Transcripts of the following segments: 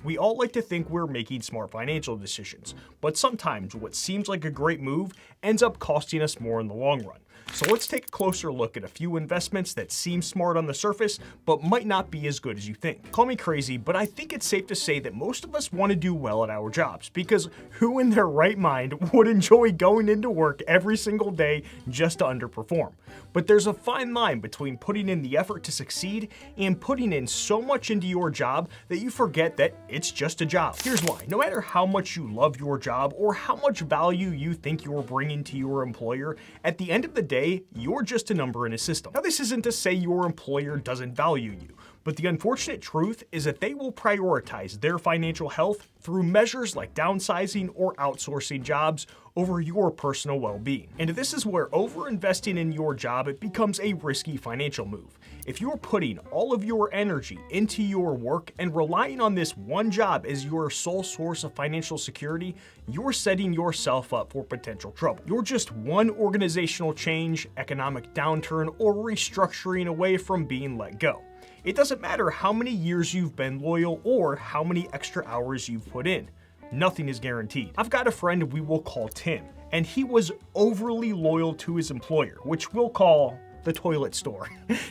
We all like to think we're making smart financial decisions, but sometimes what seems like a great move ends up costing us more in the long run. So let's take a closer look at a few investments that seem smart on the surface, but might not be as good as you think. Call me crazy, but I think it's safe to say that most of us want to do well at our jobs, because who in their right mind would enjoy going into work every single day just to underperform? But there's a fine line between putting in the effort to succeed and putting in so much into your job that you forget that it's just a job. Here's why. No matter how much you love your job or how much value you think you're bringing to your employer, at the end of the day, you're just a number in a system. Now, this isn't to say your employer doesn't value you, but the unfortunate truth is that they will prioritize their financial health through measures like downsizing or outsourcing jobs over your personal well-being. And this is where over-investing in your job, it becomes a risky financial move. If you're putting all of your energy into your work and relying on this one job as your sole source of financial security, you're setting yourself up for potential trouble. You're just one organizational change, economic downturn, or restructuring away from being let go. It doesn't matter how many years you've been loyal or how many extra hours you've put in. Nothing is guaranteed. I've got a friend we will call Tim, and he was overly loyal to his employer, which we'll call the toilet store.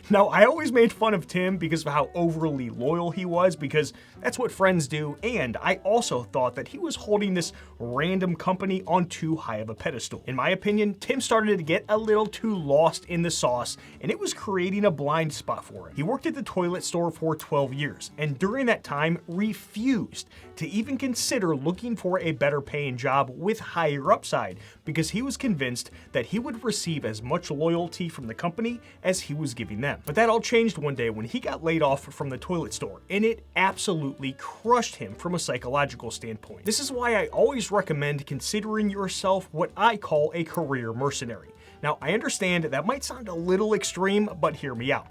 Now, I always made fun of Tim because of how overly loyal he was, because that's what friends do, and I also thought that he was holding this random company on too high of a pedestal. In my opinion, Tim started to get a little too lost in the sauce, and it was creating a blind spot for him. He worked at the toilet store for 12 years, and during that time refused to even consider looking for a better paying job with higher upside, because he was convinced that he would receive as much loyalty from the company as he was giving them. But that all changed one day when he got laid off from the toilet store, and it absolutely crushed him from a psychological standpoint. This is why I always recommend considering yourself what I call a career mercenary. Now, I understand that might sound a little extreme, but hear me out.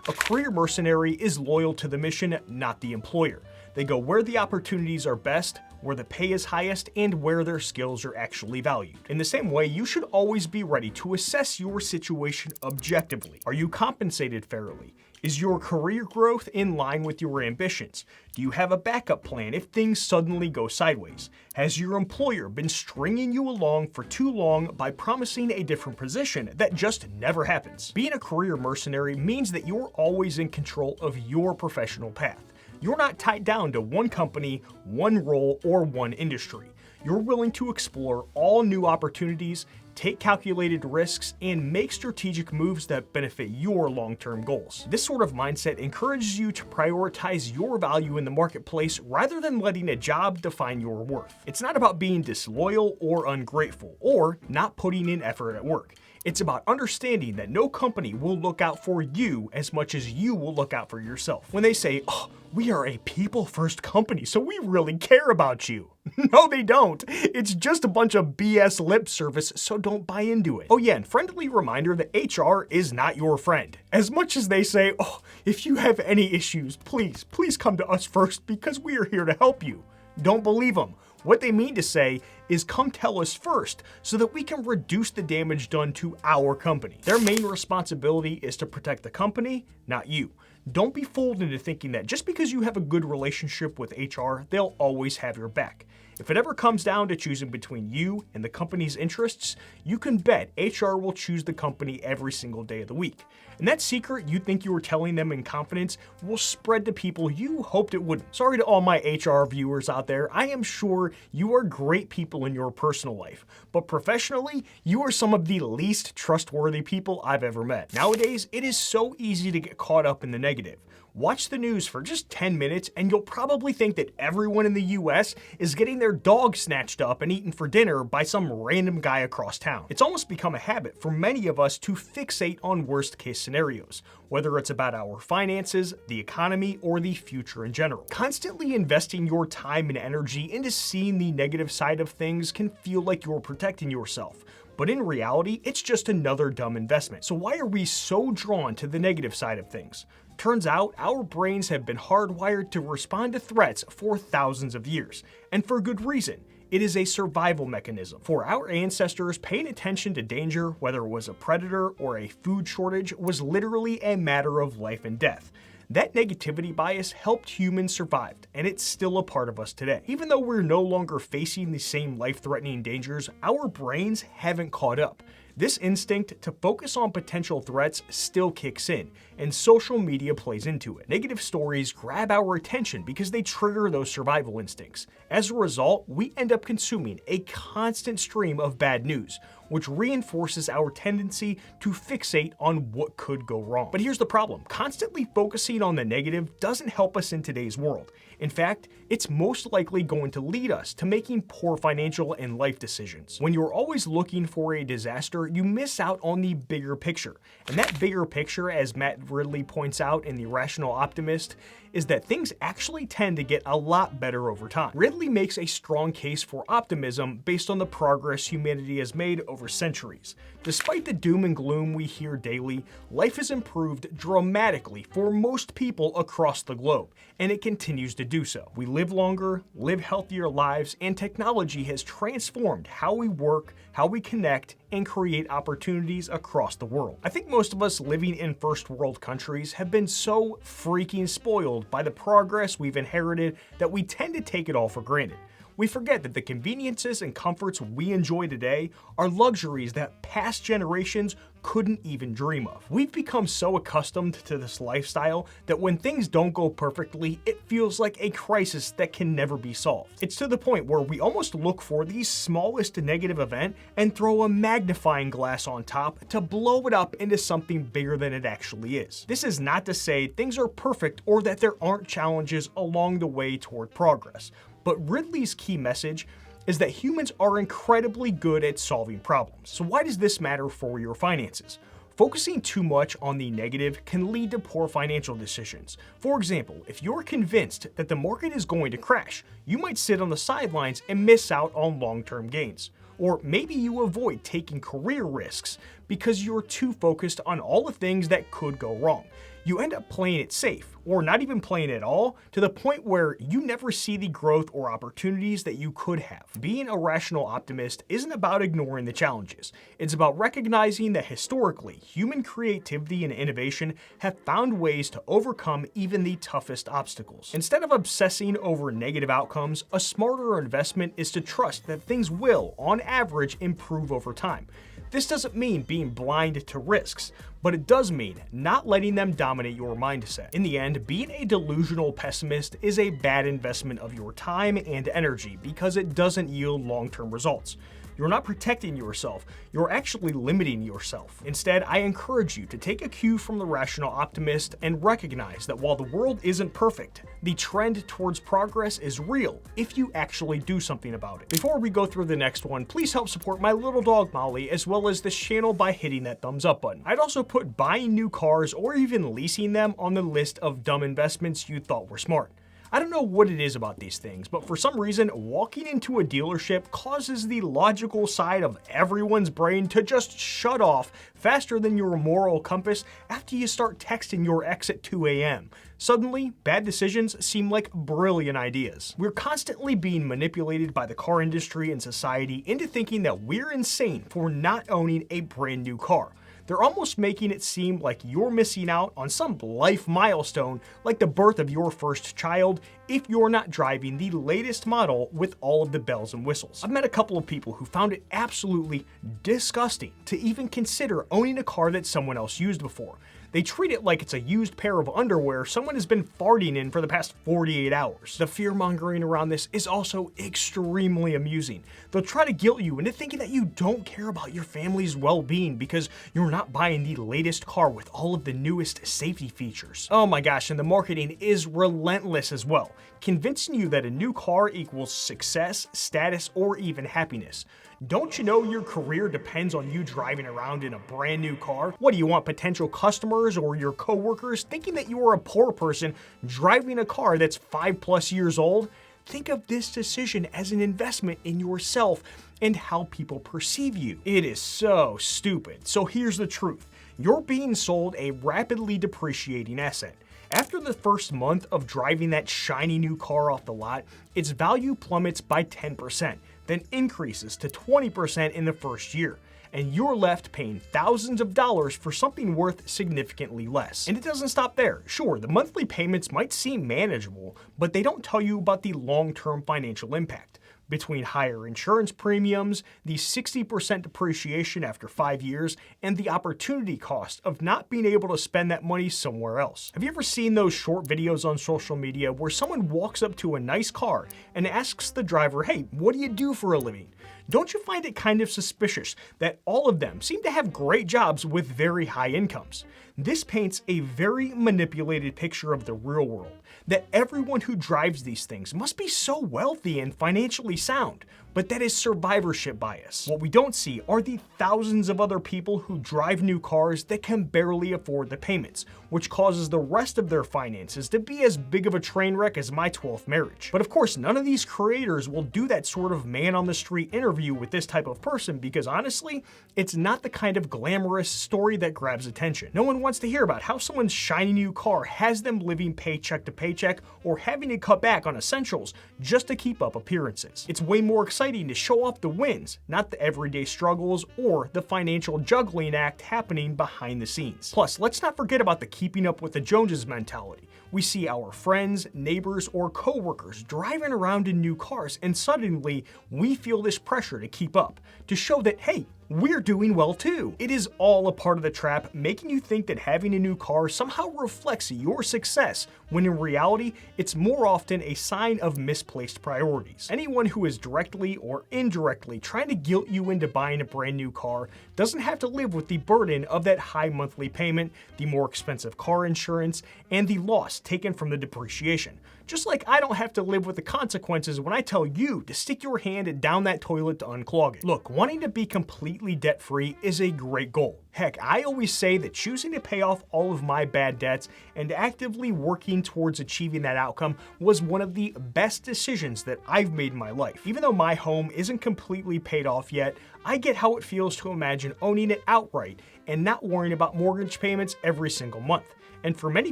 A career mercenary is loyal to the mission, not the employer. They go where the opportunities are best, where the pay is highest, and where their skills are actually valued. In the same way, you should always be ready to assess your situation objectively. Are you compensated fairly? Is your career growth in line with your ambitions? Do you have a backup plan if things suddenly go sideways? Has your employer been stringing you along for too long by promising a different position that just never happens? Being a career mercenary means that you're always in control of your professional path. You're not tied down to one company, one role, or one industry. You're willing to explore all new opportunities, take calculated risks, and make strategic moves that benefit your long-term goals. This sort of mindset encourages you to prioritize your value in the marketplace rather than letting a job define your worth. It's not about being disloyal or ungrateful, or not putting in effort at work. It's about understanding that no company will look out for you as much as you will look out for yourself. When they say, "Oh, we are a people-first company, so we really care about you." No, they don't. It's just a bunch of BS lip service, so don't buy into it. Oh yeah, and friendly reminder that HR is not your friend. As much as they say, "Oh, if you have any issues, please come to us first because we are here to help you." Don't believe them. What they mean to say is come tell us first so that we can reduce the damage done to our company. Their main responsibility is to protect the company, not you. Don't be fooled into thinking that just because you have a good relationship with HR, they'll always have your back. If it ever comes down to choosing between you and the company's interests, you can bet HR will choose the company every single day of the week. And that secret you think you were telling them in confidence will spread to people you hoped it wouldn't. Sorry to all my HR viewers out there. I am sure you are great people in your personal life, but professionally, you are some of the least trustworthy people I've ever met. Nowadays, it is so easy to get caught up in the negative. Watch the news for just 10 minutes and you'll probably think that everyone in the US is getting their dog snatched up and eaten for dinner by some random guy across town. It's almost become a habit for many of us to fixate on worst case scenarios, whether it's about our finances, the economy, or the future in general. Constantly investing your time and energy into seeing the negative side of things can feel like you're protecting yourself. But in reality, it's just another dumb investment. So why are we so drawn to the negative side of things? Turns out our brains have been hardwired to respond to threats for thousands of years, and for good reason. It is a survival mechanism. For our ancestors, paying attention to danger, whether it was a predator or a food shortage, was literally a matter of life and death. That negativity bias helped humans survive, and it's still a part of us today. Even though we're no longer facing the same life-threatening dangers, our brains haven't caught up. This instinct to focus on potential threats still kicks in, and social media plays into it. Negative stories grab our attention because they trigger those survival instincts. As a result, we end up consuming a constant stream of bad news, which reinforces our tendency to fixate on what could go wrong. But here's the problem. Constantly focusing on the negative doesn't help us in today's world. In fact, it's most likely going to lead us to making poor financial and life decisions. When you're always looking for a disaster, you miss out on the bigger picture. And that bigger picture, as Matt Ridley points out in The Rational Optimist, is that things actually tend to get a lot better over time. Ridley makes a strong case for optimism based on the progress humanity has made over centuries. Despite the doom and gloom we hear daily, life has improved dramatically for most people across the globe, and it continues to do so. We live longer, live healthier lives, and technology has transformed how we work, how we connect, and create opportunities across the world. I think most of us living in first world countries have been so freaking spoiled by the progress we've inherited that we tend to take it all for granted. We forget that the conveniences and comforts we enjoy today are luxuries that past generations couldn't even dream of. We've become so accustomed to this lifestyle that when things don't go perfectly, it feels like a crisis that can never be solved. It's to the point where we almost look for the smallest negative event and throw a magnifying glass on top to blow it up into something bigger than it actually is. This is not to say things are perfect or that there aren't challenges along the way toward progress. But Ridley's key message is that humans are incredibly good at solving problems. So why does this matter for your finances? Focusing too much on the negative can lead to poor financial decisions. For example, if you're convinced that the market is going to crash, you might sit on the sidelines and miss out on long-term gains. Or maybe you avoid taking career risks because you're too focused on all the things that could go wrong. You end up playing it safe, or not even playing at all, to the point where you never see the growth or opportunities that you could have. Being a rational optimist isn't about ignoring the challenges. It's about recognizing that historically, human creativity and innovation have found ways to overcome even the toughest obstacles. Instead of obsessing over negative outcomes, a smarter investment is to trust that things will, on average, improve over time. This doesn't mean being blind to risks, but it does mean not letting them dominate your mindset. In the end, being a delusional pessimist is a bad investment of your time and energy because it doesn't yield long-term results. You're not protecting yourself, you're actually limiting yourself. Instead, I encourage you to take a cue from the rational optimist and recognize that while the world isn't perfect, the trend towards progress is real if you actually do something about it. Before we go through the next one, please help support my little dog Molly as well as this channel by hitting that thumbs up button. I'd also put buying new cars or even leasing them on the list of dumb investments you thought were smart. I don't know what it is about these things, but for some reason, walking into a dealership causes the logical side of everyone's brain to just shut off faster than your moral compass after you start texting your ex at 2 a.m. Suddenly, bad decisions seem like brilliant ideas. We're constantly being manipulated by the car industry and society into thinking that we're insane for not owning a brand new car. They're almost making it seem like you're missing out on some life milestone like the birth of your first child if you're not driving the latest model with all of the bells and whistles. I've met a couple of people who found it absolutely disgusting to even consider owning a car that someone else used before. They treat it like it's a used pair of underwear someone has been farting in for the past 48 hours. The fear-mongering around this is also extremely amusing. They'll try to guilt you into thinking that you don't care about your family's well-being because you're not buying the latest car with all of the newest safety features. Oh my gosh, and the marketing is relentless as well, convincing you that a new car equals success, status, or even happiness. Don't you know your career depends on you driving around in a brand new car? What do you want potential customers or your coworkers thinking that you are a poor person driving a car that's 5+ years old? Think of this decision as an investment in yourself and how people perceive you. It is so stupid. So here's the truth. You're being sold a rapidly depreciating asset. After the first month of driving that shiny new car off the lot, its value plummets by 10%, then increases to 20% in the first year. and you're left paying thousands of dollars for something worth significantly less. And it doesn't stop there. Sure, the monthly payments might seem manageable, but they don't tell you about the long-term financial impact. Between higher insurance premiums, the 60% depreciation after 5 years, and the opportunity cost of not being able to spend that money somewhere else. Have you ever seen those short videos on social media where someone walks up to a nice car and asks the driver, "Hey, what do you do for a living?" Don't you find it kind of suspicious that all of them seem to have great jobs with very high incomes? This paints a very manipulated picture of the real world, that everyone who drives these things must be so wealthy and financially sound, but that is survivorship bias. What we don't see are the thousands of other people who drive new cars that can barely afford the payments, which causes the rest of their finances to be as big of a train wreck as my 12th marriage. But of course, none of these creators will do that sort of man-on-the-street interview with this type of person because honestly, it's not the kind of glamorous story that grabs attention. No one wants to hear about how someone's shiny new car has them living paycheck to paycheck or having to cut back on essentials just to keep up appearances. It's way more exciting to show off the wins, not the everyday struggles or the financial juggling act happening behind the scenes. Plus, let's not forget about the keeping up with the Joneses mentality. We see our friends, neighbors, or coworkers driving around in new cars, and suddenly we feel this pressure to keep up, to show that, hey, we're doing well too. It is all a part of the trap, making you think that having a new car somehow reflects your success, when in reality, it's more often a sign of misplaced priorities. Anyone who is directly or indirectly trying to guilt you into buying a brand new car doesn't have to live with the burden of that high monthly payment, the more expensive car insurance, and the loss taken from the depreciation. Just like I don't have to live with the consequences when I tell you to stick your hand down that toilet to unclog it. Look, wanting to be completely debt-free is a great goal. Heck, I always say that choosing to pay off all of my bad debts and actively working towards achieving that outcome was one of the best decisions that I've made in my life. Even though my home isn't completely paid off yet, I get how it feels to imagine owning it outright and not worrying about mortgage payments every single month. And for many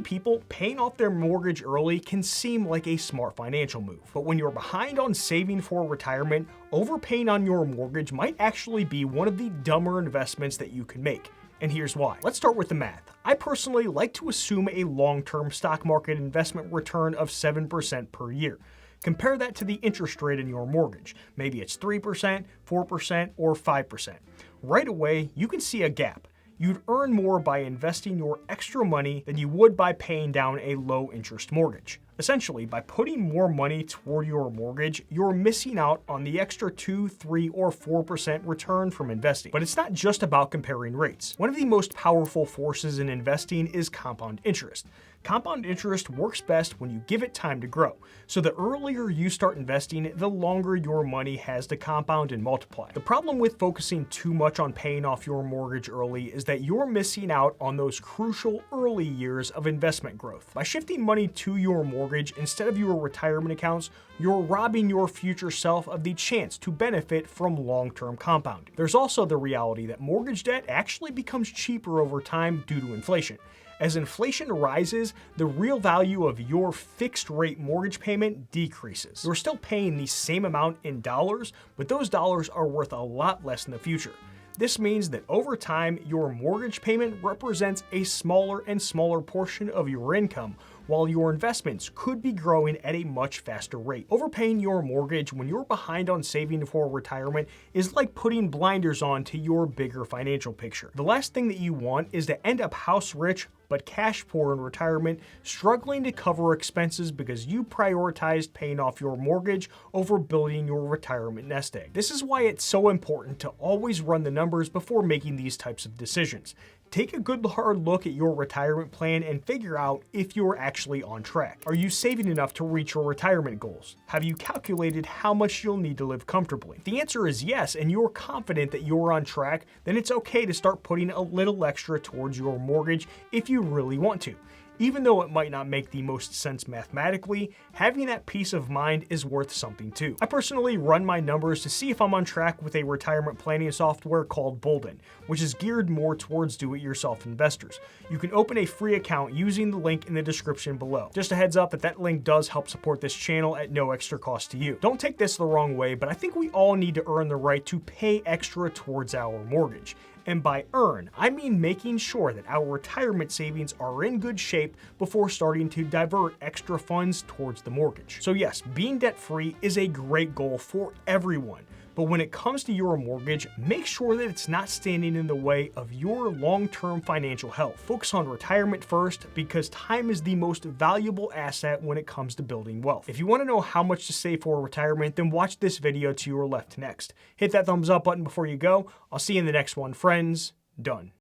people, paying off their mortgage early can seem like a smart financial move. But when you're behind on saving for retirement, overpaying on your mortgage might actually be one of the dumber investments that you can make. And here's why. Let's start with the math. I personally like to assume a long-term stock market investment return of 7% per year. Compare that to the interest rate in your mortgage. Maybe it's 3%, 4%, or 5%. Right away, you can see a gap. You'd earn more by investing your extra money than you would by paying down a low-interest mortgage. Essentially, by putting more money toward your mortgage, you're missing out on the extra 2, 3, or 4% return from investing. But it's not just about comparing rates. One of the most powerful forces in investing is compound interest. Compound interest works best when you give it time to grow. So the earlier you start investing, the longer your money has to compound and multiply. The problem with focusing too much on paying off your mortgage early is that you're missing out on those crucial early years of investment growth. By shifting money to your mortgage instead of your retirement accounts, you're robbing your future self of the chance to benefit from long-term compounding. There's also the reality that mortgage debt actually becomes cheaper over time due to inflation. As inflation rises, the real value of your fixed rate mortgage payment decreases. You're still paying the same amount in dollars, but those dollars are worth a lot less in the future. This means that over time, your mortgage payment represents a smaller and smaller portion of your income, while your investments could be growing at a much faster rate. Overpaying your mortgage when you're behind on saving for retirement is like putting blinders on to your bigger financial picture. The last thing that you want is to end up house rich but cash poor in retirement, struggling to cover expenses because you prioritized paying off your mortgage over building your retirement nest egg. This is why it's so important to always run the numbers before making these types of decisions. Take a good hard look at your retirement plan and figure out if you're actually on track. Are you saving enough to reach your retirement goals? Have you calculated how much you'll need to live comfortably? If the answer is yes, and you're confident that you're on track, then it's okay to start putting a little extra towards your mortgage if you really want to. Even though it might not make the most sense mathematically, having that peace of mind is worth something too. I personally run my numbers to see if I'm on track with a retirement planning software called Bolden, which is geared more towards do-it-yourself investors. You can open a free account using the link in the description below. Just a heads up that link does help support this channel at no extra cost to you. Don't take this the wrong way, but I think we all need to earn the right to pay extra towards our mortgage. And by earn, I mean making sure that our retirement savings are in good shape before starting to divert extra funds towards the mortgage. So yes, being debt-free is a great goal for everyone. But when it comes to your mortgage, make sure that it's not standing in the way of your long-term financial health. Focus on retirement first, because time is the most valuable asset when it comes to building wealth. If you want to know how much to save for retirement, then watch this video to your left next. Hit that thumbs up button before you go. I'll see you in the next one, friends. Done.